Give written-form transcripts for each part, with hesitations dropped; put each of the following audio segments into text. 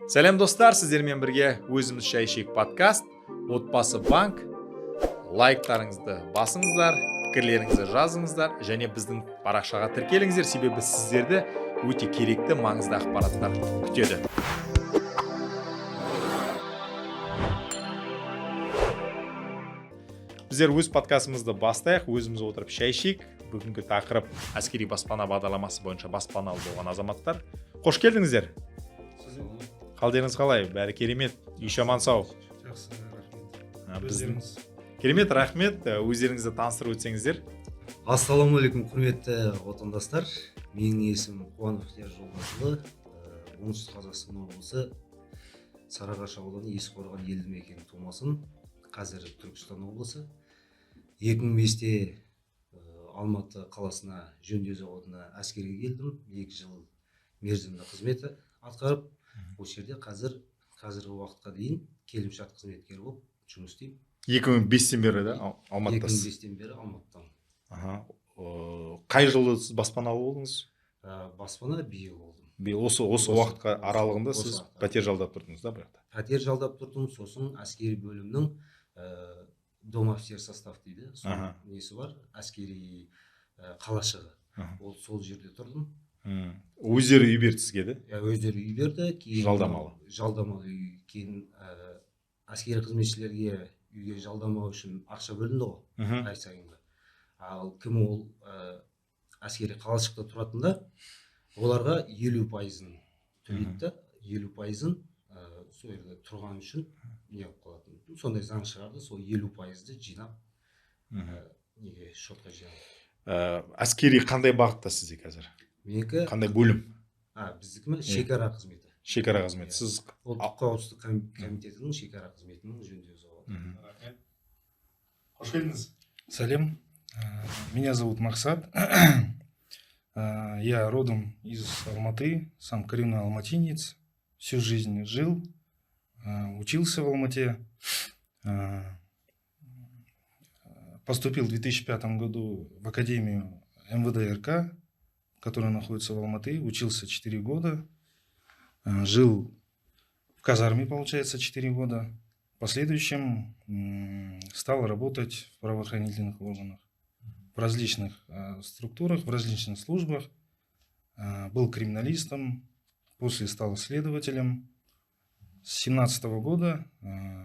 Сәлем достар, сіздермен бірге өзіміз шай ішейік подкаст, отбасы банк. Лайктарыңызды басыңыздар, пікірлеріңізді жазыңыздар және біздің парақшаға тіркеліңіздер, себебі сіздерді өте керекті маңызды ақпараттар күтеді. Біздер өз подкастымызды бастайық, өзіміз отырып шай ішейік. Бүгінгі тақырып әскери баспана бағдарламасы бойынша баспаналы болған азаматтар. Қош келдіңіздер. Қалдеріңіз қалай? Бәрі керемет, үй аман сау. Жақсы, рахмет. Керемет, рахмет. Өздеріңізді таныстырып өтсеңіздер. Ассалаумағалейкум, құрметті отандастар. Менің есімім Қуанов Жолдасұлы. Оңтүстік Қазақстан облысы Сарыағаш ауданы Есқорған елді мекені тумасым. Қазір Түркістан облысы. 2005-те Алматы қаласына жөндеу зауытына әскерге келдім. 2 жыл мерзімді қызмет атқарып, осы жерде қазіргі уақытқа дейін келімшарт қызметкері болып жұмыс істеймін. 2005-тен бері да Алматыдасыз? 2005-тен бері Алматыдан. Қай жылы сіз баспаналы болдыңыз? Баспана биыл болдым. Осы уақытқа аралығында сіз пәтер жалдап тұрдыңыз да бірақ? Пәтер жалдап тұрдым, сосын әскери бөлімнің дом офицер состав дейді. Соның несі бар, әскери қалашығы. Сол жерде тұрдым. Өздері үй берді сізге де? Өздері үй берді. Жалдамалы? Жалдамалы үй. Кейін әскери қызметшілерге үйге жалдамау үшін ақша бөлінді ғой, ай сайынғы. Ал кім ол әскери қалашықта тұратындар, оларға 50%-ын төлейді, 50%-ын сол жерде тұрған үшін не қылатын. Сондай заң шығарды, сол 50%-ды жинап, неге шотқа жинап. Әскери қандай бағытта сізде қазір? Менікі қандай бөлім? Біздікі ме? Шекара қызметі. Шекара қызметі. Сіз ұлттық қауіпсіздік комитетінің шекара қызметінің жөндеу зауыты. Қош келдіңіз. Салем. Меня зовут Максат. Я родом из Алматы, сам коренной алматинец. Всю жизнь жил, учился в Алмате. Поступил в 2005 году в Академию МВД РК, которая находится в Алматы. Учился 4 года. Жил в казарме, получается, 4 года. В последующем стал работать в правоохранительных органах, в различных структурах, в различных службах. Был криминалистом, после стал следователем. С 2017 года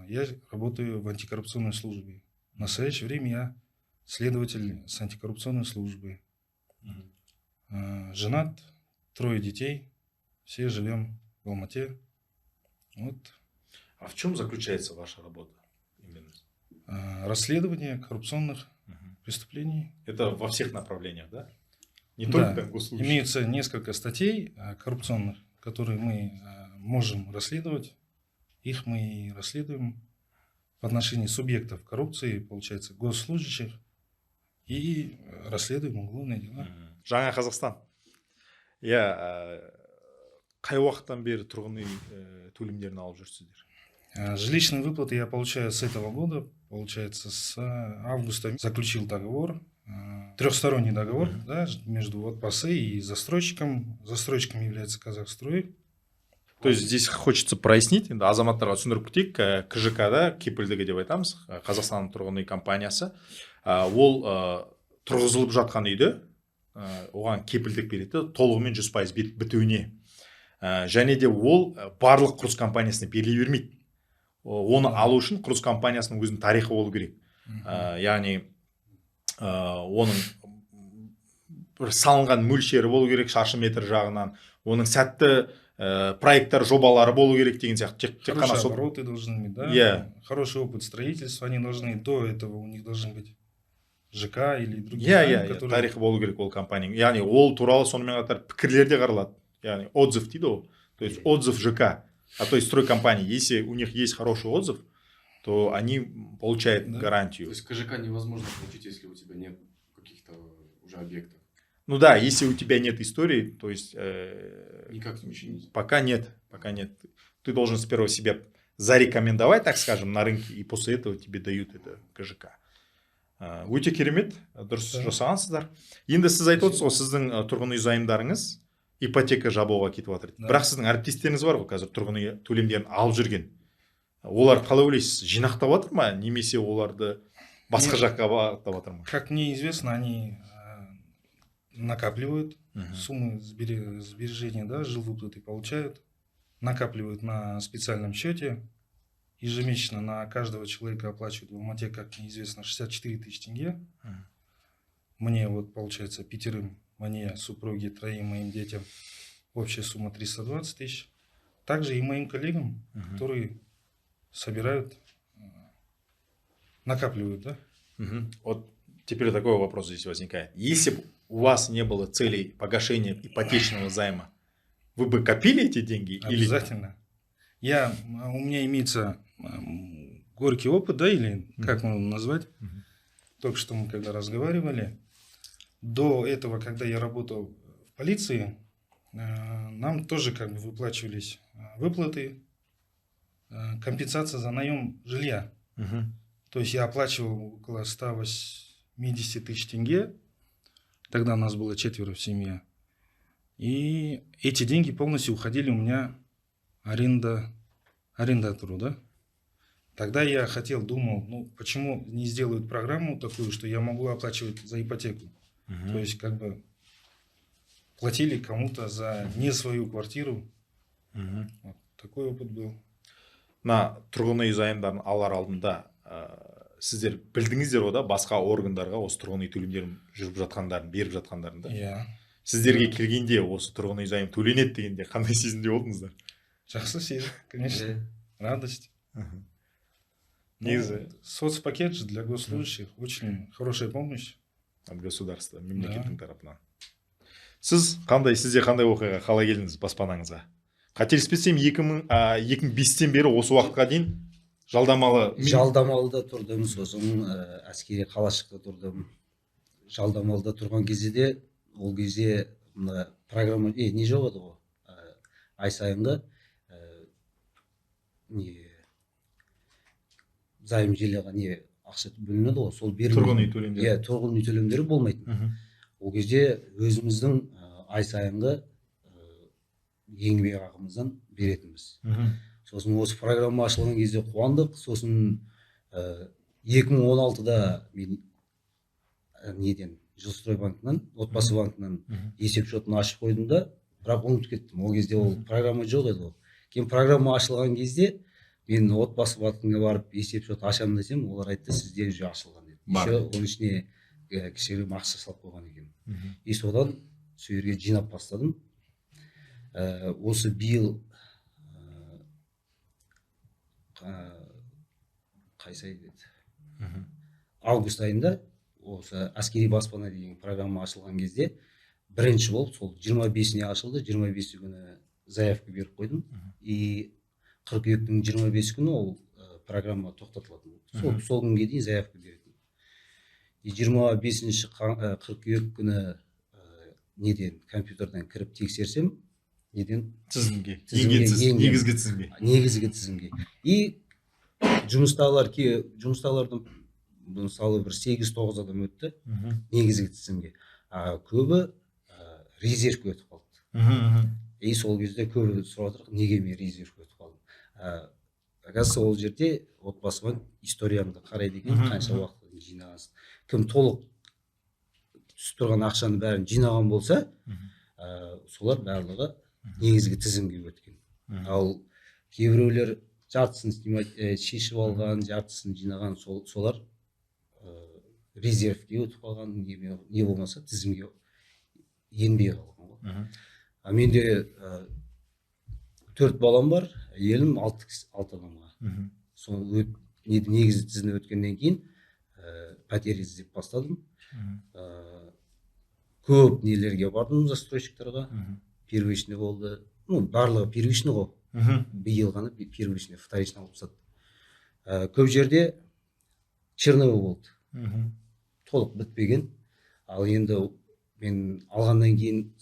я работаю в антикоррупционной службе. В настоящее время я следователь с антикоррупционной службы. Женат, 3 детей, все живем в Алмате. Вот. А в чем заключается ваша работа? Именно? Расследование коррупционных преступлений. Это во всех направлениях, да? Не Да. только госслужащие. Имеется несколько статей коррупционных, которые мы можем расследовать. Их мы и расследуем в отношении субъектов коррупции, получается, госслужащих, и расследуем уголовные дела. Жаңа Қазақстан. Қай уақыттан бері тұрғын үй төлемдерін алып жүрсіздер? Жилищные выплаты я получаю с этого года, получается, с августа. Заключил договор, трехсторонний договор, да, между ОТПАС и застройщиком. Застройщиком является Казахстрой. То есть здесь хочется прояснить, енді азаматтарға түсіндіріп кетейік, КЖК-да кепілдігі деп айтамыз, Қазақстанның тұрғын үй компаниясы. Ол тұрғызылып жатқан үйді оған кепілдік береді, толығымен 100% бітуіне. Және де ол барлық құрылыс компаниясына беріле бермейді. Оны алу үшін құрылыс компаниясының өзінің тарихы болу керек. Яғни оның бір салынған мөлшері болу керек, шаршы метр жағынан, оның сәтті проекттар, жобалары болу керек деген сияқты. Хорошие обороты должны быть, да? Хороший опыт строительства, они должны, до этого у них должны быть ЖК или другие. Тарихы болу керек ол компанияның. Яғни ол туралы сонымен қатар пікірлер де қаралады. Яғни отзыв дейді ол. То есть отзыв ЖК. А то есть стройкомпании, если у них есть хороший отзыв, то они получают гарантию. То есть КЖК невозможно получить, если у тебя нет каких-то уже объектов. Ну да, если у тебя нет истории, то есть никак ничего не... Пока нет. Ты должен сперва себя зарекомендовать, так скажем, на рынке, и после этого тебе дают это КЖК. Өте керемет, дұрыс жасағансыздар. Енді сіз айтып отырсыз ғой, сіздің тұрғын үй зайымдарыңыз ипотека жабуға кетіп жатыр. Да. Бірақ сіздің әріптестеріңіз бар ғой қазір тұрғын үй төлемдерін алып жүрген. Олар қалай ойлайсыз, жинақтап жатыр ма, немесе оларды басқа жаққа бағыттап жатыр ма? Как мне известно, они накапливают Мгм. суммы сбережения, да, жилвыплаты получают, накапливают на специальном счете. Ежемесячно на каждого человека оплачивают в Алмате, как мне известно, 64 тысячи тенге. Мгм. Мне вот получается 5, мне, супруге, 3 моим детям, общая сумма 320 тысяч. Также и моим коллегам, Мгм. которые собирают, накапливают, да. Мгм. Вот теперь такой вопрос здесь возникает. Если бы у вас не было целей погашения ипотечного займа, вы бы копили эти деньги? Или... Обязательно. У меня имеется горький опыт, да, или как можно назвать. Мгм. Только что мы когда разговаривали. До этого, когда я работал в полиции, нам тоже как бы выплачивались выплаты, компенсация за наем жилья. Мгм. То есть я оплачивал около 180 тысяч тенге. Тогда у нас было 4 в семье. И эти деньги полностью уходили у меня арендатору, да. Тогда я думал, ну почему не сделают программу такую, что я могу оплачивать за ипотеку. Мгм. То есть как бы платили кому-то за не свою квартиру. Мгм. Вот такой опыт был. Мына тұрғын үй займдарын алар алдында сіздер білдіңіздер ғой да, басқа органдарға осы тұрғын үй төлемдерін жүріп жатқандарын, беріп жатқандарын да. Иә. Сіздерге келгенде осы тұрғын үй займ төленеді дегенде қандай сезімде болдыңыздар? Жақсы сезім, конечно. Радость. Мгм. Ну, Негізі соцпакет же для госслужащих очень хорошая помощь. от государства, мемлекеттің тарапынан. Сізде қандай оқиға, қалай келдіңіз баспанаңызға? Қателеспесем 2005-тен бері осы уақытқа дейін жалдамалыда тұрдым, сосын әскери қалашықта тұрдым. Жалдамалыда тұрған кезде де, ол кезде мына программа не жоқ еді ғой, ай сайынғы займ желеға ақша бөлінеді ғой, сол тұрғын үй төлемдері. Иә, тұрғын үй төлемдері болмайтын. Мгм. Ол кезде өзіміздің ай сайынғы еңбек ақымыздан беретінбіз. Мгм. Сосын осы программа ашылған кезде қуандық. Сосын 2016-да мен Жилстрой банкынан, отбасы банкынан Мгм. есеп шотын ашып қойдым да, бірақ ұмытып кеттім. Ол кезде ол программа жоқ еді ғой. Кейін программа ашылған кезде мен отбасы банкіне барып есеп шот ашамын десем, олар айтты, сізде уже ашылған деді. Бар. Еще оның ішіне кішігірім ақша салып қойған екен. Мгм. И содан сол жерге жинап бастадым. Осы биыл қайсы ай еді? Мгм. Август айында осы әскери баспана деген программа ашылған кезде бірінші болып сол 25-іне ашылды. 25 күні заявка беріп қойдым. И қыркүйектің 25 күні ол программа тоқтатылатын болды. Сол күнге дейін заявка беретін. И 25-ші қыркүйек күні компьютерден кіріп тексерсем, тізімге, негізгі тізімге. И жұмыстағылардың мысалы бір 8-9 адам өтті негізгі тізімге. Көбі резервке өтіп қалды. И сол кезде көбі сұрап отыр, неге мен резервке өтіп қалдым. Оказывается, ол жерде отбасы банк историяңды қарайды екен, қанша уақытын жинағансың. Кім толық түсіп тұрған ақшаны бәрін жинаған болса, солар барлығы негізгі тізімге өткен. Ал кейбіреулер жартысын шешіп алған, жартысын жинаған, солар резервке өтіп қалған, не болмаса тізімге енбей қалған ғой. Менде 4 балам бар, әйелім 6 адамға. Сол негізі тізімге өткеннен кейін пәтер іздеп бастадым. Көп нелерге бардым, застройщиктарға. Первичный болды. Барлығы первичный ғой. Биыл ғана первичный, вторичный алып тастады. Көп жерде черновой болды. Толық бітпеген. Ал енді мен алғаннан кейін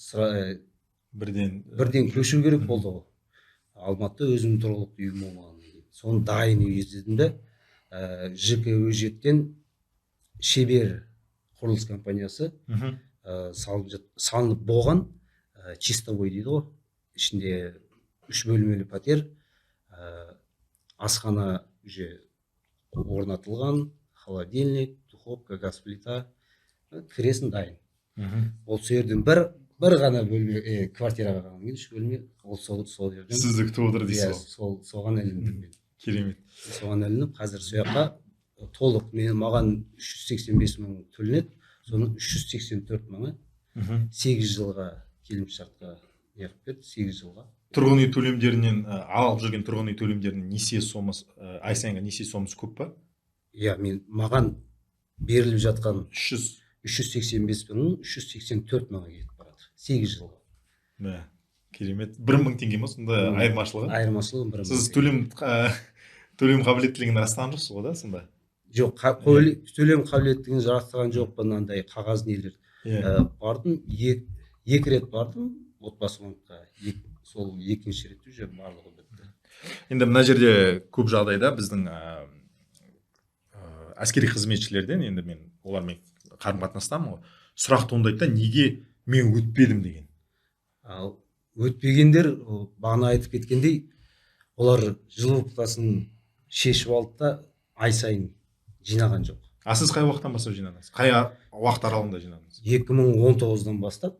бірден көшу керек болды ғой. Алматыда өзімнің тұрғылықты үйім болмағаннан кейін. Соны дайын үй іздедім де, ЖК-тен шебер құрылыс компаниясы салынып болған чистовой дейді ғой, ішінде 3 бөлмелі пәтер, асхана уже орнатылған, холодильник, духовка, газ плита, кіресің дайын. Ол сол жерден бір ғана бөлме, квартираға қалған кейін 3 бөлме, ол сол жерден. Сізді күтіп отыр дейсіз ғой. Соған іліндім мен. Керемет. Соған ілініп, қазір сол жаққа толық маған 385 мың төленеді, соның 384 мыңы 8 жылға келісімшартқа неғып берді, 8 жылға. Тұрғын үй төлемдерінен, алып жүрген тұрғын үй төлемдерінің несие сомасы, ай сайынғы несие сомасы көп па? Иә, маған беріліп жатқан 300. 385 мыңның 384 мыңы кетіп барады, 8 жылға. Мә, керемет. 1 мың теңге ма сонда айырмашылығы? Айырмашылығы 1 мың. Сіз төлем қабілеттілігін растаған жоқсыз ғой да сонда? Жоқ, төлем қабілеттігін растаған жоқпын, андай қағаз нелер. Бардым, 2 рет бардым отбасы банкқа, сол екінші рет уже барлығы бітті. Енді мына жерде көп жағдайда біздің әскери қызметшілерден, енді мен олармен қарым-қатынастамын ғой, сұрақ туындайды да, неге мен өтпедім деген. Ал өтпегендер, бағана айтып кеткендей, олар жылу плитасын шешіп алды да ай сайын жинаған жоқ. А сіз қай уақыттан бастап жинадыңыз? Қай уақыт аралығында жинадыңыз? 2019-дан бастап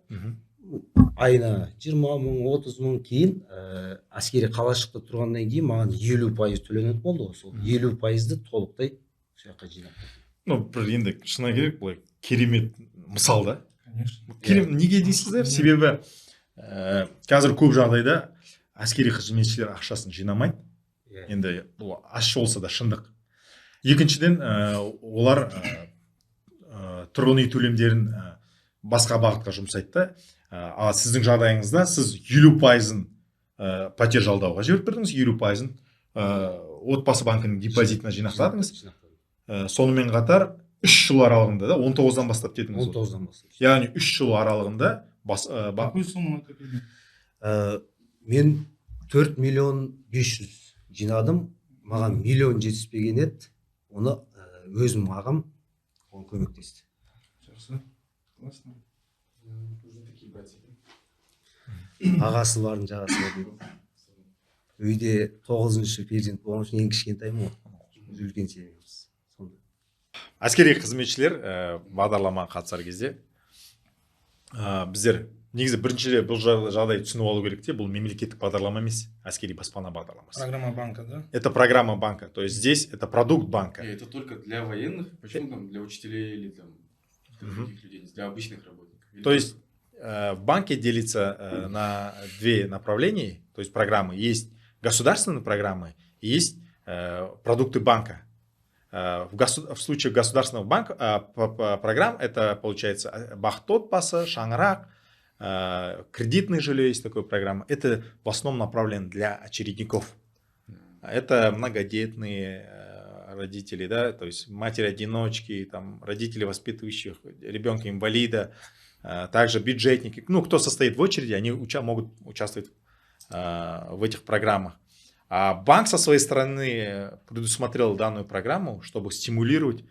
айына 20 мың, 30 мың, кейін әскери қалашықта тұрғаннан кейін маған 50% төленеді болды ғой. Сол 50%-ді толықтай сол жаққа жинап. Бір енді шыны керек, былай керемет мысал да. Конечно. Неге дейсіздер? Себебі қазір көп жағдайда әскери қызметшілер ақшасын жинамайды. Енді бұл ащы болса да шындық. Екіншіден, олар тұрғын үй төлемдерін басқа бағытқа жұмсайды да. Ал сіздің жағдайыңызда сіз 50%-ын пәтер жалдауға жіберіп бердіңіз, 50%-ын отбасы банкінің депозитіне жинақтадыңыз. Сонымен қатар 3 жыл аралығында да 19-дан бастап дедіңіз. 19-дан бастап. Яғни 3 жыл аралығында Какую сумму накопили? Мен 4 миллион 500 жинадым, маған миллион жетіспеген еді, оны өзім ағам оған көмектесті. Жақсы. Классно. Нужны такие братья. Ағасы барын жағасы бар дейді. Үйде 9-шы перзент болған үшін ең кішкентаймын ғой. Үлкен семьямыз. Әскери қызметшілер бағдарламаға қатысар кезде біздер негізі біріншіде бұл жағдай түсініп алу керек те, бұл мемлекеттік бағдарлама емес, әскери баспана бағдарламасы. Программа банка, да? Это программа банка, то есть здесь это продукт банка. Это только для военных? Почему там для учителей или там других людей, для обычных работников? То есть в банке делится на 2 направления, то есть программы. Есть государственные программы и есть продукты банка. В случае государственного банка программ это получается бақытты отбасы, шаңырақ, кредитное жилье, есть такая программа. Это в основном направлено для очередников. Это многодетные родители, да, то есть матери-одиночки, там, родители, воспитывающих ребенка-инвалида, также бюджетники. Ну, кто состоит в очереди, они могут участвовать в этих программах. А банк со своей стороны предусмотрел данную программу, чтобы стимулировать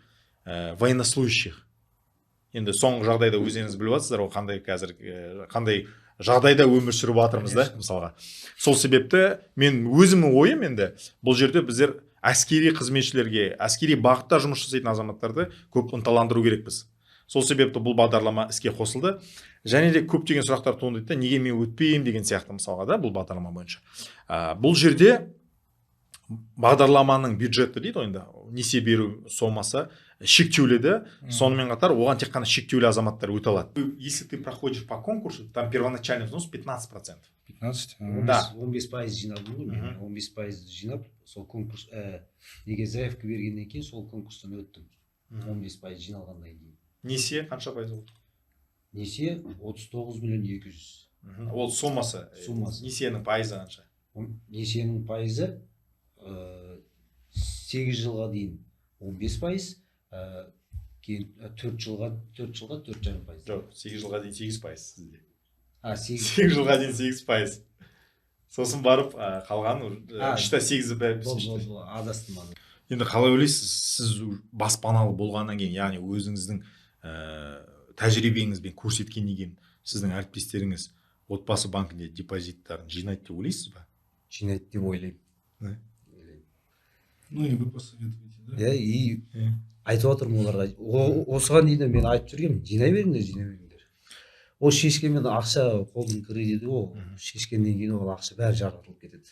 военнослужащих. Енді соңғы жағдайда өздеріңіз біліп жатсыздар ғой, қандай жағдайда өмір сүріп жатырмыз да, мысалға. Сол себепті мен өзімнің ойым, енді бұл жерде біздер әскери қызметшілерге, әскери бағытта жұмыс жасайтын азаматтарды көп ынталандыру керекпіз. Сол себепті бұл бағдарлама іске қосылды. Және де көптеген сұрақтар туындайды, неге мен өтпеймін деген сияқты мысалға да, бұл бағдарлама бойынша. Бұл жерде бағдарламаның бюджеті дейді, енді несие беру сомасы шектеулі, сонымен қатар оған тек қана шектеулі азаматтар өте алады. Если ты проходишь по конкурсу, там первоначальный взнос 15%. 15? Да. 15% жинадым ғой, мен 15% жинап, сол конкурс, неге заявка бергеннен кейін сол конкурстан өттім. 15% жиналғаннан кейін. Несие қанша пайыз болды? Несие 39 миллион 200. Ол сомасы. Несиенің пайызы қанша? Несиенің пайызы 8 жылға дейін 15%, кейін 4 жылға 4,5%. Жоқ, 8 жылға дейін 8% сізде. 8 жылға дейін 8%. Сосын барып қалған 8 адастым. Енді қалай ойлайсыз, сіз баспаналы болғаннан кейін, яғни өзіңіздің тәжірибеңізбен көрсеткеннен кейін, сіздің әріптестеріңіз отбасы банкінде депозиттарын жинайды деп ойлайсыз ба? Жинайды деп ойлаймын. Да. Ну и вы посоветуете, да? Иә, и айтып отырмын оларға. Осыған дейін де мен айтып жүргенмін, жинай беріңдер. Ол шешкенмен ақша қолдың кредиті, ол шешкеннен кейін ол ақша бәрі жаратылып кетеді.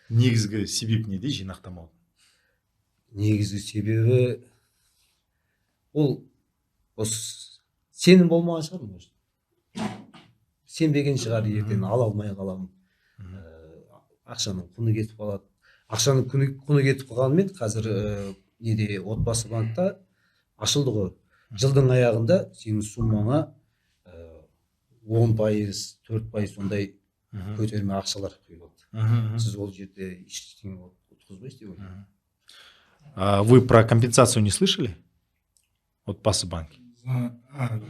Негізгі себеп неде жинақтамау? Негізгі себебі ол сенім болмаған шығар, может. Сенбеген шығар, ертең ала алмай қаламын. Ақшаның құны кетіп қалады. Ақшаның құны кетіп қалғанымен қазір неде отбасы банкта ашылды ғой. Жылдың аяғында сенің суммаңа 10%, 4% сондай көтерме ақшалар құйылады. Сіз ол жерде ештеңе ұтқызбайсыз деп ойлаймын. Вы про компенсацию не слышали? Отбасы банки.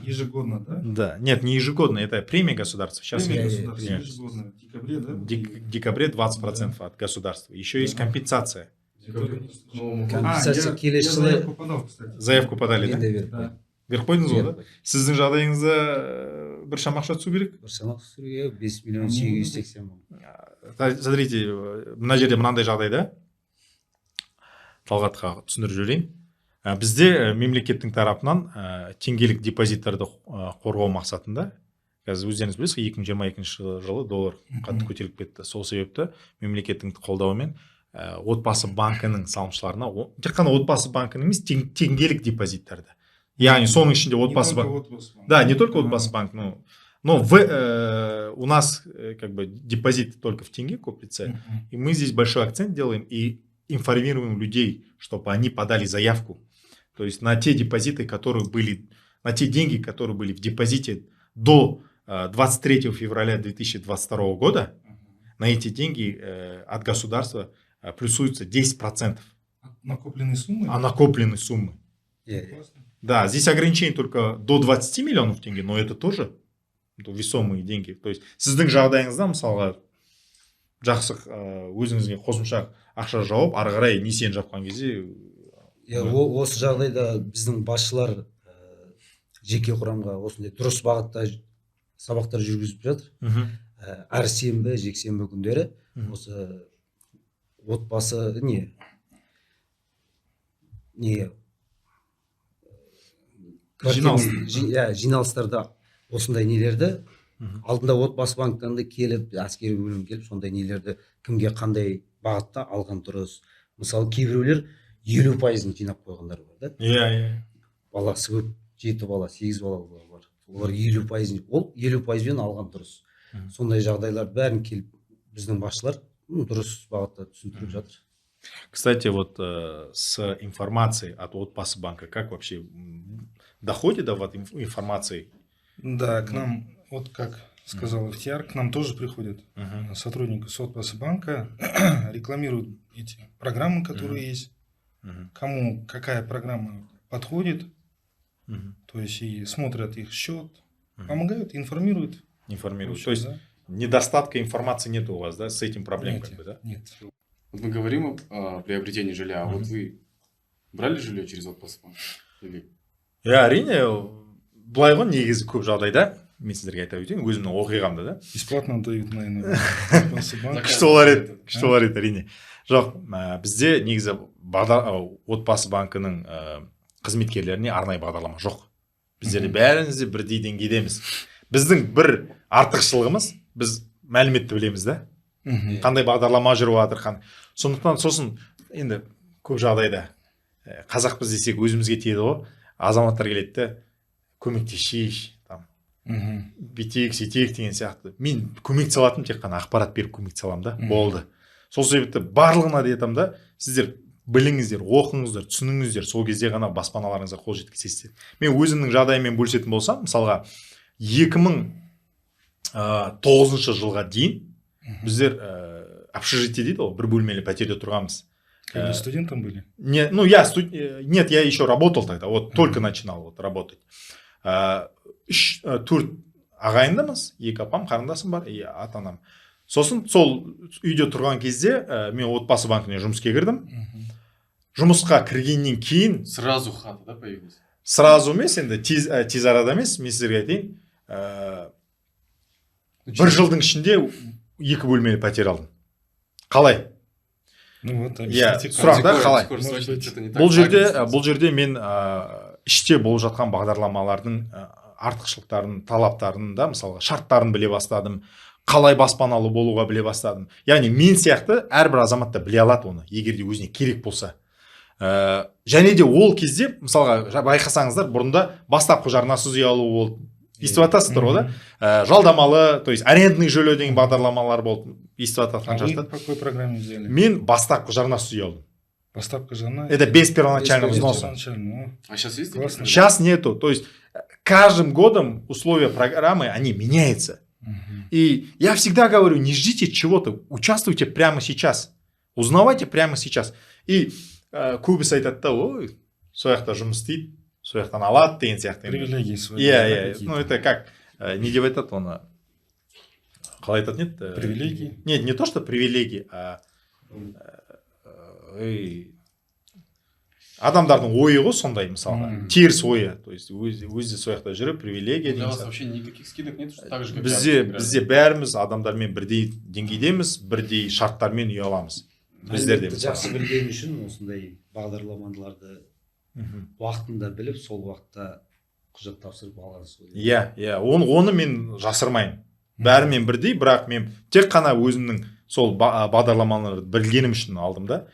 Ежегодно, да? Да. Нет, не ежегодно, это премия государства. Сейчас Премия есть. государства ежегодно в декабре, да? В декабре 20% от государства. Еще есть компенсация. Компенсация келесі я жылы заявку подал, кстати. Заявку подали, мен да? де беріп Да. Беріп қойдыңыз ғой, да? қойдым. Сіздің жағдайыңызда бір шама ақша түсу керек. Бір санақ түсіруге 5 миллион 880 мың. Смотрите, мына жерде мынандай жағдайда Талғатқа түсіндіріп жіберейін. Бізде мемлекеттің тарапынан теңгелік депозиттарды қорғау мақсатында, қазір өздеріңіз білесіз, 2022 жылы доллар қатты көтеріліп кетті. Сол себепті мемлекеттің қолдауымен отбасы банкінің салымшыларына, тек қана отбасы банкінің емес, теңгелік депозиттарды. Яғни соның ішінде отбасы банк. Да, не только отбасы банк, но у нас как бы депозит только в тенге копится, и мы здесь большой акцент делаем и информируем людей, чтобы они подали заявку. То есть на те депозиты, которые были, на те деньги, которые были в депозите до 23 февраля 2022 года, на эти деньги от государства плюсуются 10%. Накопленные суммы? А накопленные суммы. Классно. Да, здесь ограничение только до 20 миллионов тенге, но это тоже весомые деньги. То есть сіздің жағдайыңызда мысалға жақсы өзіңізге қосымша ақша жауып, ары қарай несиені жапқан кезде Осы жағдайда біздің басшылар жеке құрамға осындай дұрыс бағытта сабақтар жүргізіп жатыр. Әр сенбі, жексенбі күндері осы отбасы жиналыстарда осындай нелерді алдында отбасы банктарында келіп, әскери бөлім келіп, сондай нелерді кімге қандай бағытта алған дұрыс. Мысалы, кейбіреулер 50%-ын жинап қойғандар бар да. Иә. Баласы көп, 7 бала, 8 бала бар. Олар 50%, ол 50%-бен алған дұрыс. Сондай жағдайлар бәрін келіп біздің басшылар дұрыс бағытта түсіндіріп жатыр. Кстати, вот с информацией от отбасы банка, как вообще доходит до вот информации? Да, к нам, вот как сказал Ихтияр, к нам тоже приходят сотрудники с отбасы банка, рекламируют эти программы, которые есть, кому какая программа подходит, то есть и смотрят их счет, помогают, информируют. Информируют. То есть да? Недостатка информации нет у вас, да, с этим проблем Нет, как бы, да? Нет. Вот мы говорим о приобретении жилья, а вот вы брали жилье через отбасы банка? Әрине, былай ғой негізі көп жағдайда, мен сіздерге айта өтейін, өзімнің оқиғамда да. Бесплатно дают, наверное, отбасы банка. Күшті олар еді, әрине. Жоқ, бізде негізі отбасы банкының қызметкерлеріне арнайы бағдарлама жоқ. Біздерде бәріңізде бірдей деңгейдеміз. Біздің бір артықшылығымыз, біз мәліметті білеміз да. Қандай бағдарлама жүріп жатыр. Сондықтан сосын енді көп жағдайда қазақпыз десек өзімізге тиеді ғой. Азаматтар келеді де көмектесейік, бүйтейік, сөйтейік деген сияқты. Мен көмек салатым, тек қана ақпарат беріп көмек салам да, болды. Сол себепті барлығына да айтамын да, сіздер біліңіздер, оқыңыздар, түсініңіздер, сол кезде ғана баспаналарыңызға қол жеткізесіздер. Мен өзімнің жағдайыммен бөлісетін болсам, мысалға 2009 жылға дейін біздер общежитие дейді ғой, бір бөлмелі пәтерде тұрғанбыз. Когда студентом были? Нет, я еще работал тогда, вот только начинал вот работать. Төрт ағайындымыз, екі апам, қарындасым бар, и ата-анам. Сосын сол үйде тұрған кезде мен отбасы банкіне жұмысқа кірдім. Жұмысқа кіргеннен кейін сразу хата, да, появилась? Сразу емес, енді тез арада емес, мен сіздерге айтайын. бір жылдың ішінде 2 бөлмелі пәтер алдым. Қалай? Ну вот, Иә, объясните, сұрақ да, как. қалай? Скорость Может точно быть, что-то не так. Бұл жерде мен іште болып жатқан бағдарламалардың артықшылықтарын, талаптарын да, мысалға шарттарын біле бастадым. Қалай баспаналы болуға біле бастадым. Яғни мен сияқты әрбір азамат та біле алады оны, егер де өзіне керек болса. Және де ол кезде, мысалға байқасаңыздар, бұрында бастапқы жарнасыз үй алу болды. Естіп жатасыздар ғой да? Жалдамалы, то есть арендный жилье деген бағдарламалар болды. Естіп А жатқан вы шығарсыздар. по какой программе взяли? Мен бастапқы жарнасыз үй алдым. Поставка жена. Это без первоначального Без взноса. Первоначально. А сейчас есть такие Классно. программы? Сейчас нету. То есть каждым годом условия программы, они меняются. Мгм. И я всегда говорю, не ждите чего-то, участвуйте прямо сейчас. Узнавайте прямо сейчас. И көбісі айтады да, ой, сол жақта жұмыс істейді, сол жақтан алады деген сияқты. Привилегии свои. Иә, да, иә. какие-то. Ну, это как, не деп айтады оны, қалай айтады еді? Привилегии? Нет, не то, что привилегии, адамдардың ойы ғой сондай, мысалға. Теріс ойы. То есть өзі сол жақта жүріп, привилегия Для деген вас сияқты. вообще никаких скидок нет, что так же, как Бізде бәріміз адамдармен бірдей деңгейдеміз, бірдей шарттармен үй аламыз. Біздер де Мәліметті жақсы білген үшін осындай бағдарламаларды уақытында біліп, сол уақытта құжат тапсырып алғансыз ғой. Иә, оны мен жасырмаймын. Бәрімен бірдей, бірақ мен тек қана өзімнің сол бағдарламаларды білгенім үшін алдым да.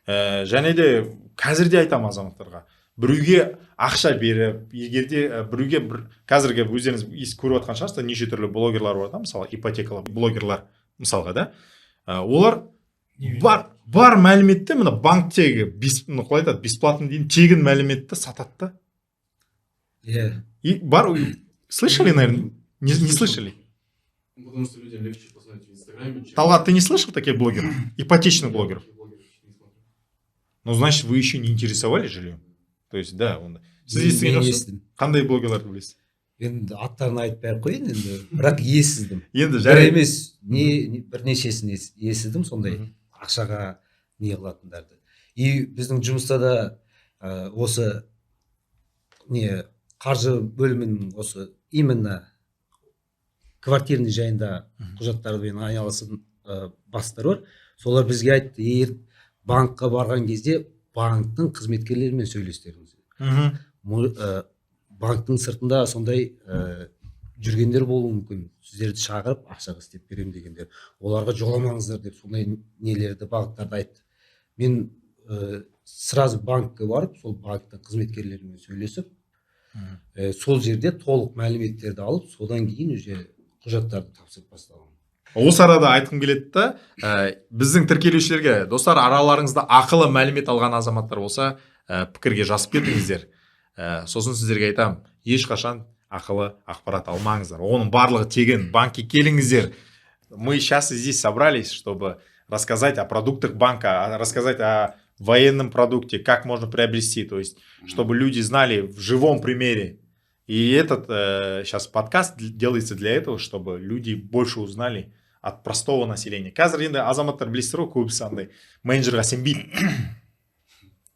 Және де қазір де айтамын азаматтарға, біреуге ақша беріп, егерде біреуге қазіргі өздеріңіз көріп жатқан шығарсыздар, неше түрлі блогерлар бар да, мысалы ипотекалы блогерлар мысалға да, олар бар мәліметті мына банктегі қалай айтады, бесплатно дейін тегін мәліметті сатады да. Иә. И бар, слышали, наверное, не слышали? Потому что людям легче посмотреть в Инстаграме. Талгат, ты не слышал таких блогеров? Ипотечных блогеров? Ну, значит, вы еще не интересовались жильем. То есть, да, сіз естіген Мен жоқсыз? естідім. Қандай блогерларды білесіз? Енді аттарын айтпай ақ қояйын енді, бірақ естідім. Енді Бір жарайды. емес, бірнешесін естідім сондай ақшаға не қылатындарды. И біздің жұмыста да осы не қаржы бөлімінің осы именно квартирный жайында құжаттармен айналысатын бастар бар. Солар бізге айтты, егер банкқа барған кезде банктың қызметкерлерімен сөйлестеріңіз. Банктың сыртында сондай жүргендер болуы мүмкін. Сіздерді шақырып ақшаға істеп беремін дегендер. Оларға жоламаңыздар деп сондай нелерді, бағыттарды айтты. Мен сразу банкке барып, сол банктың қызметкерлерімен сөйлесіп, сол жерде толық мәліметтерді алып, содан кейін уже құжаттарды тапсырып бастаған. Осы арада айтқым келеді да, біздің тіркелушілерге, достар, араларыңызда ақылы мәлімет алған азаматтар болса, пікірге жазып кетіңіздер. Сосын сіздерге айтамын, ешқашан ақылы ақпарат алмаңыздар. Оның барлығы тегін, банкке келіңіздер. Мы сейчас здесь собрались, чтобы рассказать о продуктах банка, рассказать о военном продукте, как можно приобрести, то есть, чтобы люди знали в живом примере. И этот сейчас подкаст делается для этого, чтобы люди больше узнали от простого населения. Қазір енді азаматтар білесіздер ғой, көбісі андай менеджерға сенбейді.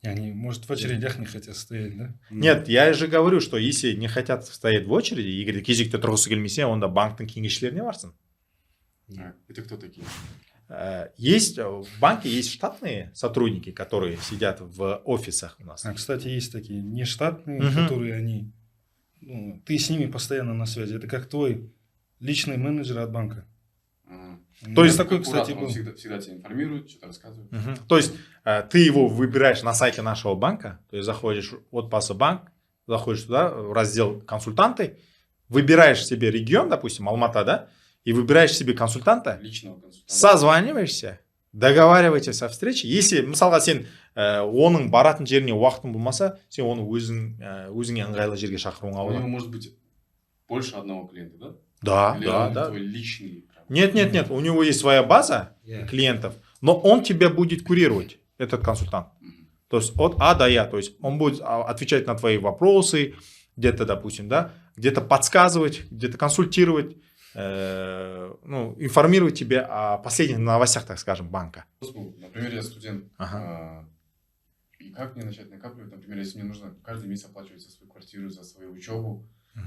Они, может, в очередях не хотят стоять, да? Нет, я же говорю, что если не хотят стоять в очереди, егер кезекте тұрғысы келмесе, онда банктың кеңесшілеріне барсын. Это кто такие? Есть в банке есть штатные сотрудники, которые сидят в офисах у нас. А, кстати, есть такие нештатные, Мгм. которые они... Ну, ты с ними постоянно на связи. Это как твой личный менеджер от банка. То есть такой, Аккуратно, кстати, он был. всегда тебя информирует, что-то рассказывает. То есть ты его выбираешь на сайте нашего банка, то есть заходишь от Паса банк, заходишь туда, в раздел консультанты, выбираешь себе регион, допустим, Алмата, да, и выбираешь себе консультанта, Личного консультанта. созваниваешься, договариваетесь о встрече. Если, мысалға, сен оның баратын жеріне уақытың болмаса, сен оны өзіңе ыңғайлы жерге шақыруыңа У него болады. может быть больше одного клиента, да? Да, Или да, он да. твой личный. прям? Нет, у него есть своя база Иә. клиентов, но он тебя будет курировать, этот консультант. Мгм. То есть от А до Я. То есть он будет отвечать на твои вопросы, где-то, допустим, да, где-то подсказывать, где-то консультировать, информировать тебя о последних новостях, так скажем, банка. Например, я студент. Ага. И как мне начать накапливать? Например, если мне нужно каждый месяц оплачивать за свою квартиру, за свою учебу,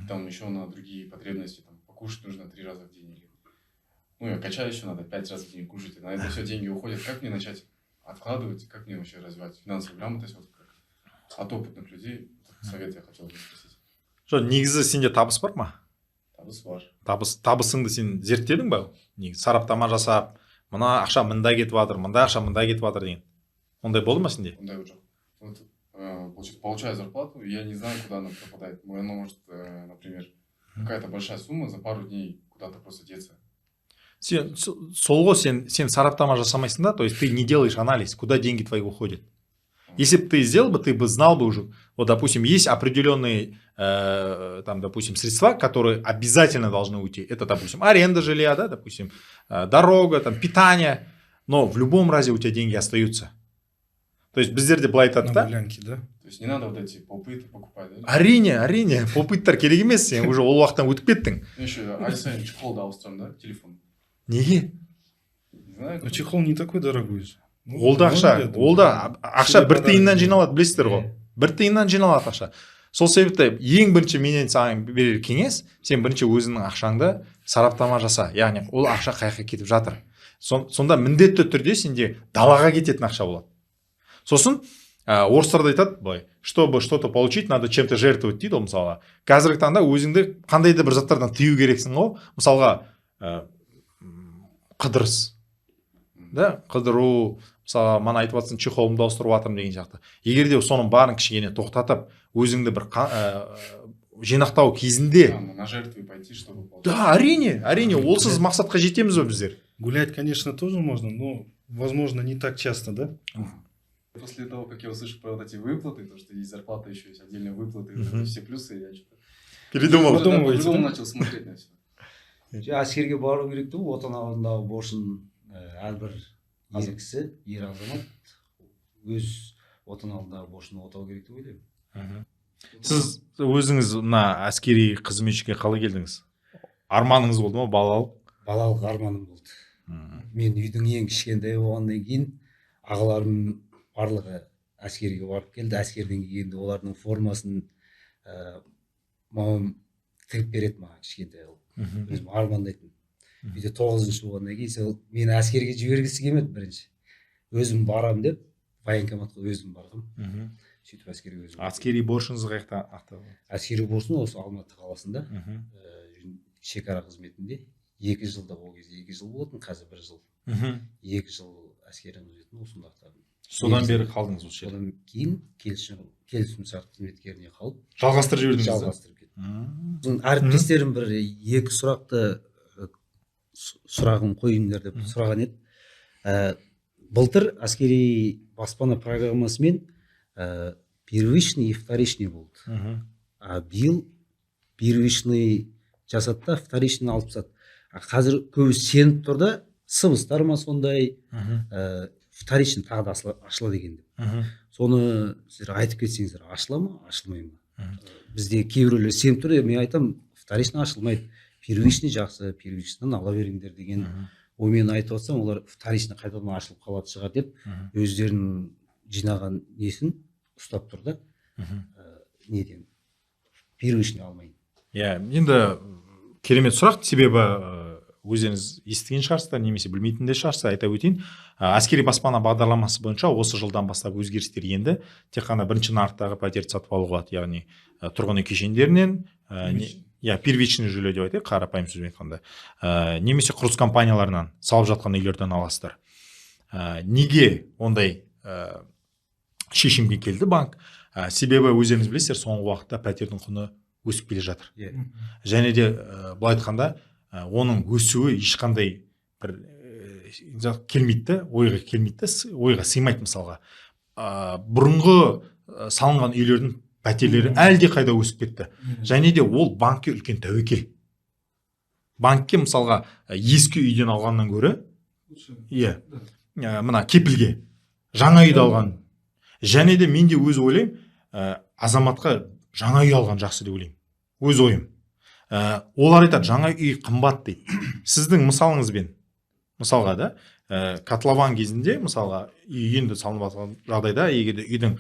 там еще на другие потребности, там, покушать нужно 3 раза в день или Ну, я качаю еще, надо 5 раз в день кушать. На это все деньги уходят. Как мне начать откладывать? Как мне вообще развивать финансовую грамотность? Вот как от опытных людей совет я хотел бы спросить. Жо, негізі сенде табыс бар ма? Табыс бар. Табысыңды сен зерттедің ба? Негізі сараптама жасап, мына ақша мында кетіп жатыр, мында ақша мында кетіп жатыр деген. Ондай болды ма сенде? Ондай вот, получаю зарплату, и я не знаю, куда она пропадает. Она может, например, какая-то большая сумма за пару дней куда-то просто деться. Сен сол ғой, сен сараптама жасамайсың да, то есть ты не делаешь анализ, куда деньги твои уходят. Если бы ты сделал бы, ты бы знал бы уже, вот, допустим, есть определенные, там, допустим, средства, которые обязательно должны уйти. Это, допустим, аренда жилья, да, допустим, дорога, там, питание, но в любом разе у тебя деньги остаются. То есть біздерде былай айтады да? Гулянки, да? То есть не надо вот эти попыты покупать, да? Әрине, попыттар керек емес, сен уже ол уақыттан өтіп кеттің. Еще ай сайын чехол да ауыстырамын, да, телефон. Неге? Не знаю. Но чехол не такой дорогой же. Ну, Ол да ақша, я думаю. ол да ақша Себе бір подарок тиыннан сделать. жиналады, білесіздер ғой. Бір тиыннан жиналады ақша. Сол себепті ең бірінші менен саған берер кеңес, сен бірінші өзіңнің ақшаңды сараптама жаса. Яғни ол ақша қай жаққа кетіп жатыр. Сонда міндетті түрде сенде далаға кететін ақша болады. Сосын орыстарда айтады былай, чтобы что-то получить, надо чем-то жертвовать дейді ғой мысалға. Қазіргі таңда өзіңді қандай да бір заттардан тыю керексің ғой. Мысалға қыдырыс, да, қыдыру, мысалы мана айтып жатсың чехолымды ауыстырып жатырмын деген сияқты. Егер де соның барын кішкене тоқтатып, өзіңді бір жинақтау кезінде, На жертвы пойти, чтобы получить. да, әрине, олсыз мақсатқа жетеміз ғой біздер. Гулять, конечно, тоже можно, но, возможно, не так часто, да? После того, как я услышал про вот эти выплаты, то, что есть зарплата, еще есть отдельные выплаты, Мгм. все плюсы, я что-то Передумал. Подумываете, по-другому да? начал смотреть на все. Әскерге бару керек те, отан алдындағы борышын әрбір ер кісі, ер азамат өз отан алдындағы борышын отау керек деп ойлаймын. Сіз өзіңіз мына әскери қызметшіге қалай келдіңіз? Арманыңыз болды ма, балалық? Балалық арманым болды. Мен үйдің ең кішкентай болғаннан кейін ағаларым барлығы әскерге барып келді. Әскерден келгенде олардың формасын мамам тігіп береді маған кішкентай қылып. Өзім армандайтын. Үйде 9-шы болғаннан кейін сол мені әскерге жібергісі келмеді бірінші. Өзім барам деп военкоматқа өзім бардым. Сөйтіп әскерге өзім. Әскери борышыңыз қаяқта ақтады? Әскери борышым осы Алматы қаласында шекара қызметінде 2 жылда, ол кезде 2 жыл болатын, қазір 1 жыл. 2 жыл әскери қызметін осында ақтадым. Содан бері қалдыңыз осы жерде? Содан кейін келісімшарт қызметкеріне қалып Жалғастырып жібердіңіз? жалғастырып кеттім. Әріптестерім бір 2 сұрақты сұрағын қойыңдар деп сұраған еді. Былтыр әскери баспана программасымен первичный и вторичный болды. А биыл первичный жасады да, вторичный алып тастады. Қазір көбі сеніп тұр да, сыбыстар ма сондай, вторичный тағы да ашылады екен деп. Соны сіздер айтып кетсеңіздер, ашыла ма, ашылмай ма? Бізде кейбіреулер сеніп тұр, мен айтам, вторичный ашылмайды, первичный жақсы, первичныйдан ала беріңдер деген оймен айтып жатсам, олар вторичный қайтадан ашылып қалады шығар деп, өздерінің жинаған несін ұстап тұр да, неден, первичный алмайын. Енді керемет сұрақ, себебі өздеріңіз естіген шығарсыздар, немесе білмейтін де шығарсыздар, айта өтейін. Әскери баспана бағдарламасы бойынша осы жылдан бастап өзгерістер енді. Тек қана бірінші нарықтағы пәтерді сатып алуға, яғни тұрғын үй кешендерінен, первичный жилье деп айтайық, қарапайым сөзбен айтқанда, немесе құрылыс компанияларынан салып жатқан үйлерден аласыздар. Неге ондай шешімге келді банк? Себебі өздеріңіз білесіздер, соңғы уақытта пәтердің құны өсіп келе жатыр. Және де былай айтқанда, оның өсуі ешқандай бір келмейді, ойға сыймайды мысалға. Бұрынғы салынған үйлердің пәтерлері әлде қайда өсіп кетті. Және де ол банкке үлкен тәуекел. Банкке мысалға ескі үйден алғаннан гөрі, мына кепілге жаңа үйді алған. Және де мен де өз ойлаймын, азаматқа жаңа үй алған жақсы деп ойлаймын. Өз ойым. Олар айтады, жаңа үй қымбат дейді. Сіздің мысалыңызбен, мысалға да, котлован кезінде, мысалға, үй енді салынып жатқан жағдайда, егер де үйдің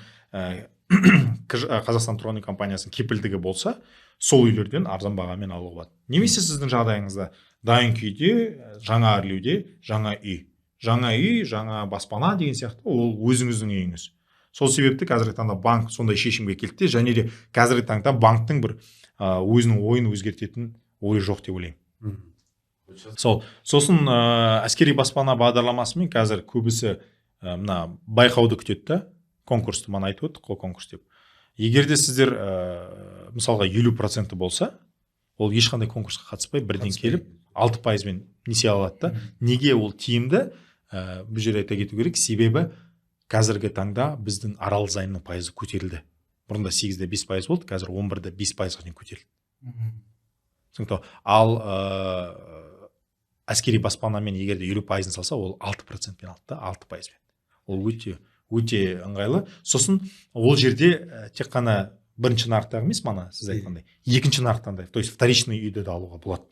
Қазақстан тұрғын үй компаниясының кепілдігі болса, сол үйлерден арзан бағамен алуға болады. Немесе сіздің жағдайыңызда дайын күйде жаңа өрлеуде жаңа үй жаңа баспана деген сияқты ол өзіңіздің үйіңіз. Сол себепті қазіргі таңда банк сондай шешімге келді, және де қазіргі таңда банктың бір өзінің ойын өзгертетін ойы жоқ деп ойлаймын. Сосын әскери баспана бағдарламасымен қазір көбісі мына байқауды күтеді да, конкурсты мана айтып өттік қой, конкурс деп. Егер де сіздер мысалға 50% болса, ол ешқандай конкурсқа қатыспай бірден келіп 6%-мен несие алады да. Неге ол тиімді? Бұл жерде айта кету керек, себебі қазіргі таңда біздің арал займның пайызы көтерілді. Бұрында 8-де 5% болды, қазір 11-де 5%-ға дейін көтерілді. Ал әскери баспанамен егер де 50%-ын салса, ол 6%-мен алды да, 6%-мен. Ол өте ыңғайлы. Сосын ол жерде тек қана бірінші нарықтағы емес, мана сіз айтқандай, екінші нарықтан да, то есть вторичный үйді де алуға болады.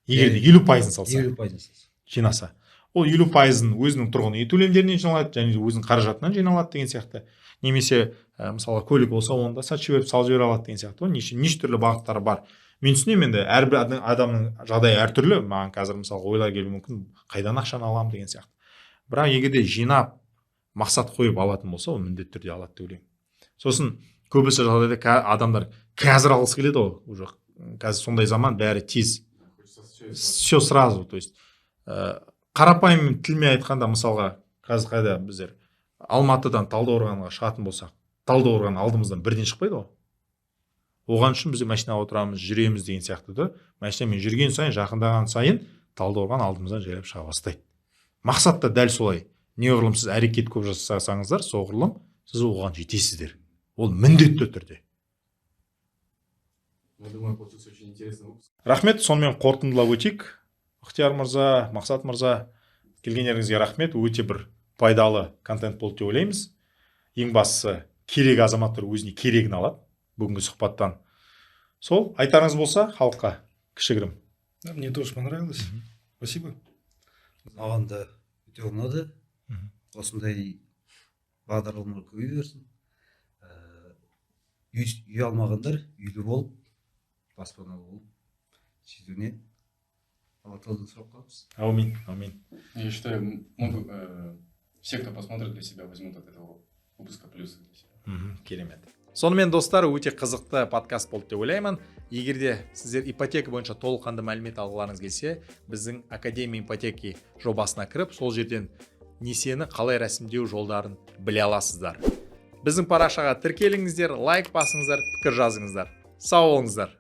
Егер де 50%-ын салса, 50% жинаса. Ол 50%-ын өзінің тұрғын үй төлемдерінен жиналады, және өзінің қаражатынан жиналады деген сияқты. Немесе мысалы көлік болса, онда сатып жіберіп, салып жібере алады деген сияқты. Неше түрлі бағыттары бар. Мен түсінемін енді, әрбір адамның жағдайы әртүрлі. Маған қазір мысалы ойлар келуі мүмкін, қайдан ақшаны аламын деген сияқты. Бірақ егер де жинап, мақсат қойып алатын болса, ол міндетті түрде алады деп ойлаймын. Сосын көбісі жағдайда адамдар қазір алғысы келеді ғой, уже қазір сондай заман, бәрі тез, все сразу. То есть қарапайым тілмен айтқанда, мысалға қазір қайда біздер Алматыдан Талдықорғанға шығатын болсақ, Талдықорған алдымыздан бірден шықпайды ғой. Оған үшін біз машинаға отырамыз, жүреміз деген сияқты да. Машинамен жүрген сайын, жақындаған сайын Талдықорған алдымыздан жайлап шыға бастайды. Мақсат та дәл солай. Неғұрлым сіз әрекет көп жасасаңыздар, соғұрлым сіз оған жетесіздер. Ол міндетті түрде. Рахмет, сонымен қорытындылап өтейік. Ықтияр мырза, Мақсат мырза, келгендеріңізге рахмет. Өте бір пайдалы контент болды деп ойлаймыз. Ең бастысы, керек азаматтар өзіне керегін алады бүгінгі сұхбаттан. Сол, айтарыңыз болса халыққа, кішігірім. Мне тоже понравилось. Спасибо. Маған да өте ұнады. Осындай бағдарламалар көбейе берсін. Үй алмағандар үйлі болып, баспаналы болып, сөйтуіне Алла Тағаладан сұрап қаламыз. Аумин. Я считаю, все, кто посмотрит для себя, возьмут от этого выпуска плюсы для себя. Керемет. Сонымен достар, өте қызықты подкаст болды деп ойлаймын. Егер де сіздер ипотека бойынша толыққанды мәлімет алғыларыңыз келсе, біздің Академия ипотеки жобасына кіріп, сол жерден несиені қалай рәсімдеу жолдарын біле аласыздар. Біздің парақшаға тіркеліңіздер, лайк басыңыздар, пікір жазыңыздар. Сау болыңыздар.